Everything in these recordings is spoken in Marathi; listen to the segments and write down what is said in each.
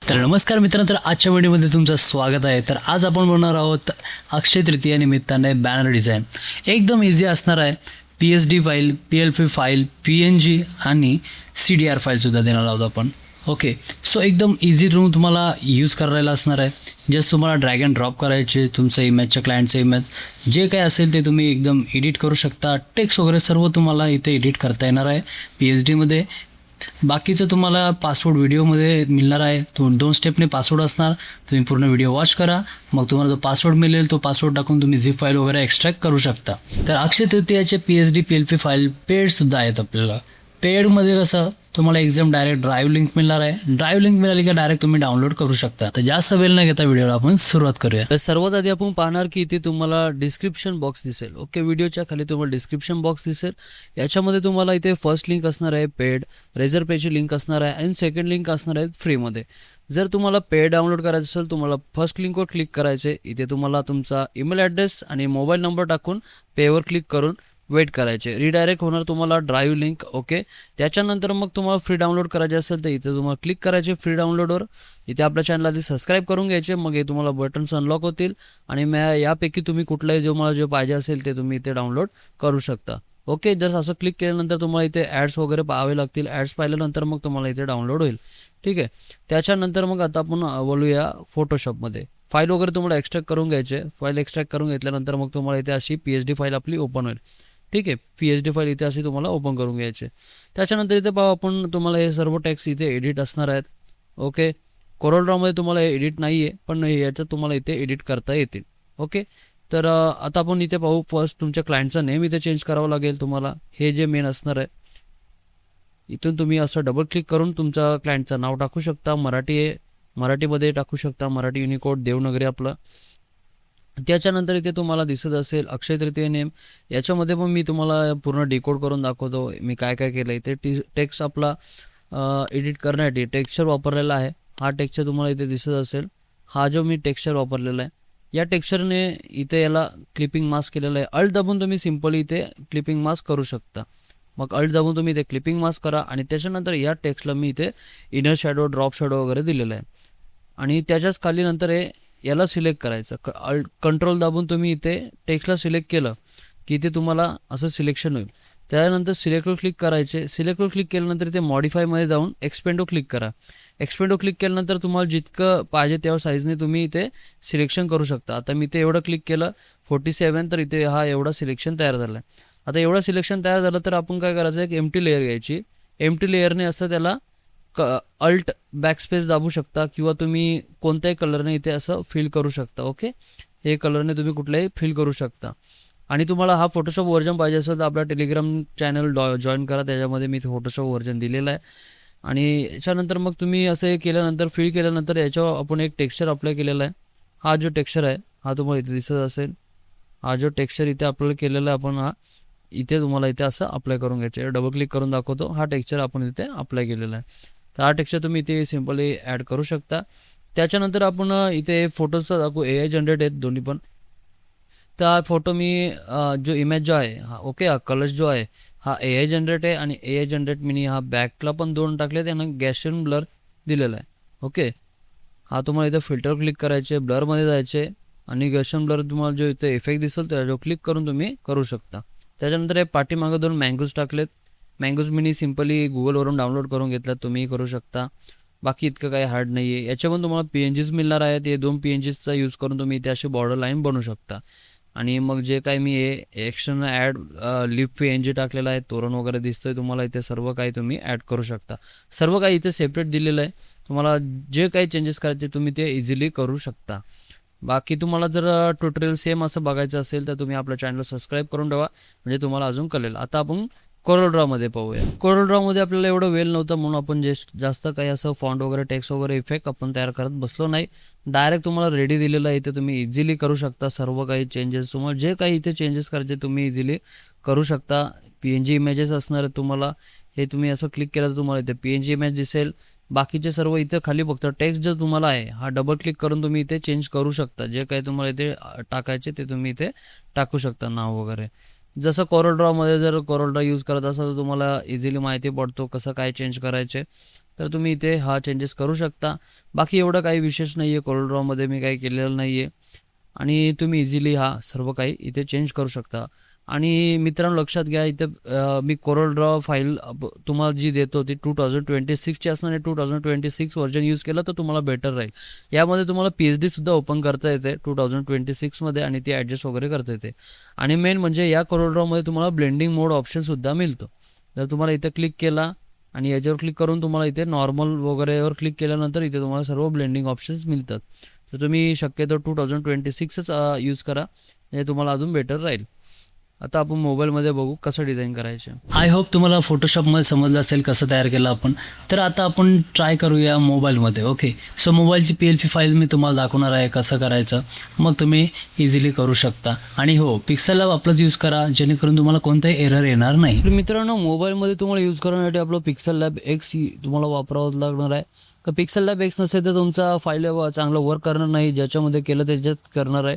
तर नमस्कार मित्रांनो, तर आजच्या व्हिडिओमध्ये तुमचं स्वागत आहे. तर आज आपण बनवणार आहोत अक्षय तृतीया निमित्ताने बॅनर डिझाईन. एकदम इझी असणार आहे. PSD file, PLP file, PNG आणि CDR फाईलसुद्धा देणार आहोत आपण. ओके, सो एकदम इझी रूम तुम्हाला यूज करायला असणार आहे. जस्ट तुम्हाला ड्रॅग अँड ड्रॉप करायचे, तुमचं इमेजच्या क्लायंटचं इमेज जे काही असेल ते तुम्ही एकदम एडिट करू शकता. टेक्स्ट वगैरे सर्व तुम्हाला इथे एडिट करता येणार आहे PSDमध्ये. बाकीचं तुम्हाला पासवर्ड व्हिडिओमध्ये मिळणार आहे. दोन स्टेपने पासवर्ड असणार. तुम्ही पूर्ण व्हिडिओ वॉच करा, मग तुम्हाला जो पासवर्ड मिळेल तो पासवर्ड टाकून तुम्ही झिप फाईल वगैरे एक्स्ट्रॅक्ट करू शकता. तर अक्षय तृतीयाचे PSD PLP फाईल पेडसुद्धा आहेत आपल्याला. पेडमध्ये कसं तुम्हाला एकदम डायरेक्ट ड्राईव्ह लिंक मिळणार आहे. ड्राईव्ह लिंक मिळाली की डायरेक्ट तुम्ही डाउनलोड करू शकता. तर जास्त वेळ न घेता व्हिडिओला आपण सुरुवात करूया. तर सर्वात आधी आपण पाहणार की इथे तुम्हाला डिस्क्रिप्शन बॉक्स दिसेल. ओके, व्हिडिओच्या खाली तुम्हाला डिस्क्रिप्शन बॉक्स दिसेल. याच्यामध्ये तुम्हाला इथे फर्स्ट लिंक असणार आहे पेड, रेझर पेची लिंक असणार आहे आणि सेकंड लिंक असणार आहे फ्रीमध्ये. जर तुम्हाला पेड डाउनलोड करायचं असेल तुम्हाला फर्स्ट लिंकवर क्लिक करायचे. इथे तुम्हाला तुमचा ईमेल ॲड्रेस आणि मोबाईल नंबर टाकून पेवर क्लिक करून वेट करायचे. रिडायरेक्ट होणार तुम्हाला ड्राईव्ह लिंक. ओके, त्याच्यानंतर मग तुम्हाला फ्री डाउनलोड करायचे असेल तर इथे तुम्हाला क्लिक करायचे फ्री डाउनलोडवर. इथे आपल्या चॅनलला आधी सबस्क्राईब करून घ्यायचे, मग हे तुम्हाला बटन्स अनलॉक होतील आणि यापैकी तुम्ही कुठलाही जे पाहिजे असेल ते तुम्ही इथे डाउनलोड करू शकता. ओके, जर असं क्लिक केल्यानंतर तुम्हाला इथे ॲड्स वगैरे पाहावे लागतील. ॲड्स पाहिल्यानंतर मग तुम्हाला इथे डाउनलोड होईल. ठीक आहे, त्याच्यानंतर मग आता आपण बोलूया फोटोशॉपमध्ये. फाईल वगैरे तुम्हाला एक्स्ट्रॅक्ट करून घ्यायचे. फाईल एक्स्ट्रॅक्ट करून घेतल्यानंतर मग तुम्हाला इथे अशी PSD फाईल आपली ओपन होईल. ठीक आहे, PSD फाईल इथे अशी तुम्हाला ओपन करून घ्यायचे. त्याच्यानंतर इथे पाहू आपण तुम्हाला हे सर्व टेक्स्ट इथे एडिट असणार आहेत. ओके, कोरलड्रॉमध्ये तुम्हाला एडिट नाही आहे, पण याच्यात तुम्हाला इथे एडिट करता येतील. ओके, तर आता आपण इथे पाहू. फर्स्ट तुमच्या क्लायंटचं नेम इथे चेंज करावं लागेल तुम्हाला. हे जे मेन असणार आहे इथून तुम्ही असं डबल क्लिक करून तुमच्या क्लायंटचं नाव टाकू शकता. मराठीमध्ये टाकू शकता. मराठी युनिकोड देवनागरी आपलं. त्याच्यानंतर इथे तुम्हाला दिसत असेल अक्षय तृतीया नेम. याच्यामध्ये पण मी तुम्हाला पूर्ण डिकोड करून दाखवतो मी काय काय केलं आहे. इथे टेक्स्ट आपला एडिट करण्यासाठी टेक्स्चर वापरलेला आहे. हा टेक्स्चर तुम्हाला इथे दिसत असेल. हा जो मी टेक्स्चर वापरलेला आहे या टेक्स्चरने इथे याला क्लिपिंग मास्क केलेलं आहे. अल्ट दाबून तुम्ही सिम्पली इथे क्लिपिंग मास्क करू शकता. मग अल्ट दाबून तुम्ही इथे क्लिपिंग मास्क करा आणि त्याच्यानंतर या टेक्स्टला मी इथे इनर शॅडो, ड्रॉप शॅडो वगैरे दिलेलं आहे. आणि त्याच्याच खाली नंतर याला सिलेक्ट करायचं. कंट्रोल दाबून तुम्ही इथे टेक्स्टला सिलेक्ट केलं की इथे तुम्हाला असं सिलेक्शन होईल. त्यानंतर सिलेक्टवर क्लिक करायचे. सिलेक्टवर क्लिक केल्यानंतर इथे मॉडिफायमध्ये जाऊन एक्सपेंडो क्लिक करा. एक्सपेंडो क्लिक केल्यानंतर तुम्हाला जितकं पाहिजे तेव्हा साईजने तुम्ही इथे सिलेक्शन करू शकता. आता मी इथे एवढं क्लिक केलं 47, तर इथे हा एवढा सिलेक्शन तयार झाला आहे. आता एवढं सिलेक्शन तयार झालं तर आपण काय करायचं, एक एम्प्टी लेअर घ्यायची. एम्प्टी लेअरने असं त्याला अल्ट बॅकस्पेस दाबू शकता किंवा तुम्ही कोणत्याही कलरने इथे असं फिल करू शकता. ओके, हे कलरने तुम्ही कुठल्याही फिल करू शकता. आणि तुम्हाला हा फोटोशॉप व्हर्जन पाहिजे असेल तर आपला टेलिग्राम चॅनल जॉईन करा. त्याच्यामध्ये मी फोटोशॉप व्हर्जन दिलेलं आहे. आणि याच्यानंतर मग तुम्ही असं हे केल्यानंतर फिल केल्यानंतर याच्यावर आपण एक टेक्स्चर अप्लाय केलेला आहे. हा जो टेक्स्चर आहे हा तुम्हाला इथे दिसत असेल. हा जो टेक्स्चर इथे अप्लाय केलेला आहे आपण, हा इथे तुम्हाला इथे असं अप्लाय करून घ्यायचं. डबल क्लिक करून दाखवतो. हा टेक्स्चर आपण इथे अप्लाय केलेला आहे. तर हा टेक्स्चर तुम्ही इथे सिम्पली ॲड करू शकता. त्याच्यानंतर आपण इथे फोटोजचा दाखवू. AI जनरेट आहेत दोन्ही पण. तर हा फोटो मी जो इमेज जो आहे हा, ओके, हा कलर्स जो आहे हा AI जनरेट आहे. आणि AI जनरेट मी हा बॅकला पण 2 टाकले, त्यानं गॅशियन ब्लर दिलेला आहे. ओके, हा तुम्हाला इथं फिल्टर क्लिक करायचे, ब्लरमध्ये जायचे आणि गॅशियन ब्लर तुम्हाला जो इथे इफेक्ट दिसेल त्याच्यावर क्लिक करून तुम्ही करू शकता. त्याच्यानंतर हे पाठीमागं 2 मँगोज टाकलेत. मँगोज मिनी सिम्पली गुगलवरून डाउनलोड करून घेतल्यात, तुम्ही करू शकता. बाकी इतकं काही हार्ड नाही आहे. याच्या पण तुम्हाला PNGs मिळणार आहेत. हे 2 PNGsचा यूज करून तुम्ही इथे अशी बॉर्डर लाईन बनवू शकता. आणि मग जे काही मी एक्शन ॲड लिप PNG टाकलेला आहे, तोरण वगैरे दिसतोय तुम्हाला इथे, सर्व काही तुम्ही ॲड करू शकता. सर्व काही इथे सेपरेट दिलेलं आहे. तुम्हाला जे काही चेंजेस करायचे तुम्ही ते इझिली करू शकता. बाकी तुम्हाला जर ट्युटोरियल सेम असं बघायचं असेल तर तुम्ही आपल्या चॅनलला सबस्क्राईब करून ठेवा, म्हणजे तुम्हाला अजून कळेल. आता आपण कोरलड्रॉमध्ये पाहूया. कोरलड्रॉमध्ये आपल्याला एवढं वेळ नव्हतं म्हणून आपण जास्त काही असं फॉन्ट वगैरे टेक्स्ट वगैरे इफेक्ट आपण तयार करत बसलो नाही. डायरेक्ट तुम्हाला रेडी दिलेलं आहे. इथे तुम्ही इझिली करू शकता सर्व काही चेंजेस. तुम्हाला जे काही इथे चेंजेस करायचे तुम्ही इझिली करू शकता. PNG इमेजेस असणार आहेत तुम्हाला. हे तुम्ही असं क्लिक केलं तर तुम्हाला इथे PNG इमेज दिसेल. बाकीचे सर्व इथे खाली फक्त टेक्स्ट जो तुम्हाला आहे हा डबल क्लिक करून तुम्ही इथे चेंज करू शकता. जे काही तुम्हाला इथे टाकायचे ते तुम्ही इथे टाकू शकता, नाव वगैरे. जसं कोरलड्रॉमध्ये जर कोरलड्रॉ यूज करत असाल तर तुम्हाला इझिली माहिती पडतो कसं काय चेंज करायचे. तर तुम्ही इथे हा चेंजेस करू शकता. बाकी एवढं काही विशेष नाही आहे, CorelDRAWमध्ये मी काही केलेलं नाही आहे आणि तुम्ही इझिली हा सर्व काही इथे चेंज करू शकता. आणि मित्रांनो लक्षात घ्या, इथे मी CorelDRAW फाईल तुम्हाला जी देतो ती 2026ची असणार आहे. 2026 व्हर्जन यूज केलं तर तुम्हाला बेटर राहील. यामध्ये तुम्हाला PSD सुद्धा ओपन करता येते 2026मध्ये आणि ती ॲडजस्ट वगैरे करता येते. आणि मेन म्हणजे या CorelDRAWमध्ये तुम्हाला ब्लेंडिंग मोड ऑप्शनसुद्धा मिळतो. जर तुम्हाला इथे क्लिक केला आणि याच्यावर क्लिक करून तुम्हाला इथे नॉर्मल वगैरेवर क्लिक केल्यानंतर इथे तुम्हाला सर्व ब्लेंडिंग ऑप्शन्स मिळतात. तर तुम्ही शक्यतो 2026च यूज करा, म्हणजे तुम्हाला अजून बेटर राहील. आता आपण मोबाईलमध्ये बघू कसं डिझाईन करायचे. आय होप तुम्हाला फोटोशॉपमध्ये समजलं असेल कसं तयार केलं आपण. तर आता आपण ट्राय करूया मोबाईलमध्ये. ओके, सो मोबाईलची PLP फाईल मी तुम्हाला दाखवणार आहे कसं करायचं, मग तुम्ही इझिली करू शकता. आणि हो, पिक्सेल लॅब आपलंच यूज करा जेणेकरून तुम्हाला कोणताही एरर येणार नाही. तर मित्रांनो मोबाईलमध्ये तुम्हाला यूज करण्यासाठी आपलं पिक्सेल लॅब X तुम्हाला वापरावं लागणार आहे. तर पिक्सेल लॅब X नसेल तर तुमचा फाईल चांगलं वर्क करणार नाही, ज्याच्यामध्ये केलं त्याच्यात करणार आहे.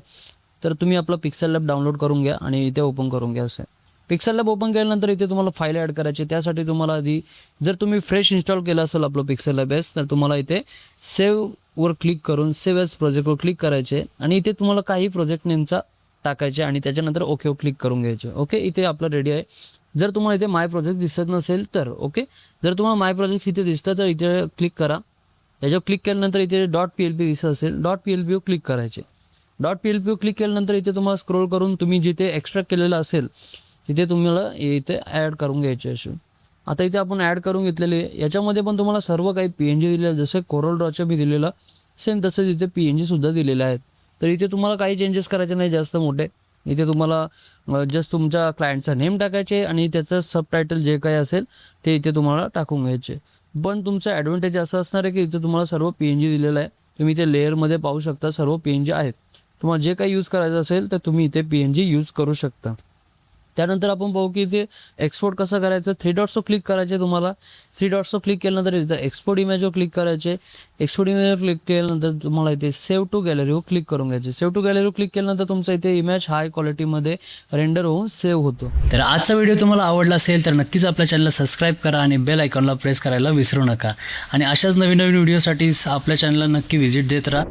तर तुम्ही आपलं पिक्सेल लॅब डाउनलोड करून घ्या आणि इथे ओपन करून घ्या. असं पिक्सेल लॅब ओपन केल्यानंतर इथे तुम्हाला फाईल ॲड करायची. त्यासाठी तुम्हाला आधी जर तुम्ही फ्रेश इन्स्टॉल केलं असेल आपलं पिक्सेल लॅब एस, तर तुम्हाला इथे सेव्हवर क्लिक करून सेव्ह एज प्रोजेक्टवर क्लिक करायचे आणि इथे तुम्हाला काही प्रोजेक्ट नेमचा टाकायचे आणि त्याच्यानंतर ओकेवर क्लिक करून घ्यायचे. ओके, इथे आपलं रेडी आहे. जर तुम्हाला इथे माय प्रोजेक्ट दिसत नसेल तर ओके, जर तुम्हाला माय प्रोजेक्ट इथे दिसतं तर इथे क्लिक करा. याच्यावर क्लिक केल्यानंतर इथे .plp दिसत असेल, .plp वर क्लिक करायचे. .plp वर क्लिक केल्यानंतर इथे तुम्हाला स्क्रोल करून तुम्ही जिथे एक्स्ट्रॅक्ट केलेलं असेल तिथे तुम्हाला इथे ॲड करून घ्यायचे असे. आता इथे आपण ॲड करून घेतलेले, याच्यामध्ये पण तुम्हाला सर्व काही PNG दिलेलं जसं CorelDRAWचं मी दिलेलं सेम तसंच इथे PNG सुद्धा दिलेले आहेत. तर इथे तुम्हाला काही चेंजेस करायचे नाही जास्त मोठे. इथे तुम्हाला जस्ट तुमच्या क्लायंटचा नेम टाकायचे आणि त्याचं सबटायटल जे काही असेल ते इथे तुम्हाला टाकून घ्यायचे. पण तुमचं ॲडव्हान्टेज असं असणार आहे की इथे तुम्हाला सर्व PNG दिलेलं आहे. तुम्ही इथे लेअरमध्ये पाहू शकता सर्व PNG आहेत. तुम्हाला जे काही यूज करायचं असेल तर तुम्ही इथे PNG यूज करू शकता. त्यानंतर आपण पाहू की इथे एक्सपोर्ट कसं करायचं. 3 डॉट्सवर क्लिक करायचे. तुम्हाला 3 डॉट्सवर क्लिक केल्यानंतर इथं एक्सपोर्ट इमेजवर क्लिक करायचे. एक्सपोर्ट इमेजवर क्लिक केल्यानंतर तुम्हाला इथे सेव्ह टू गॅलरीवर क्लिक करून घ्यायचे. सेव्ह टू गॅलरीवर क्लिक केल्यानंतर तुमचा इथे इमेज हाय क्वालिटीमध्ये रेंडर होऊन सेव्ह होतो. तर आजचा व्हिडिओ तुम्हाला आवडला असेल तर नक्कीच आपल्या चॅनलला सबस्क्राईब करा आणि बेल आयकॉनला प्रेस करायला विसरू नका. आणि अशाच नवीन नवीन व्हिडिओसाठी आपल्या चॅनलला नक्की व्हिजिट देत राहा.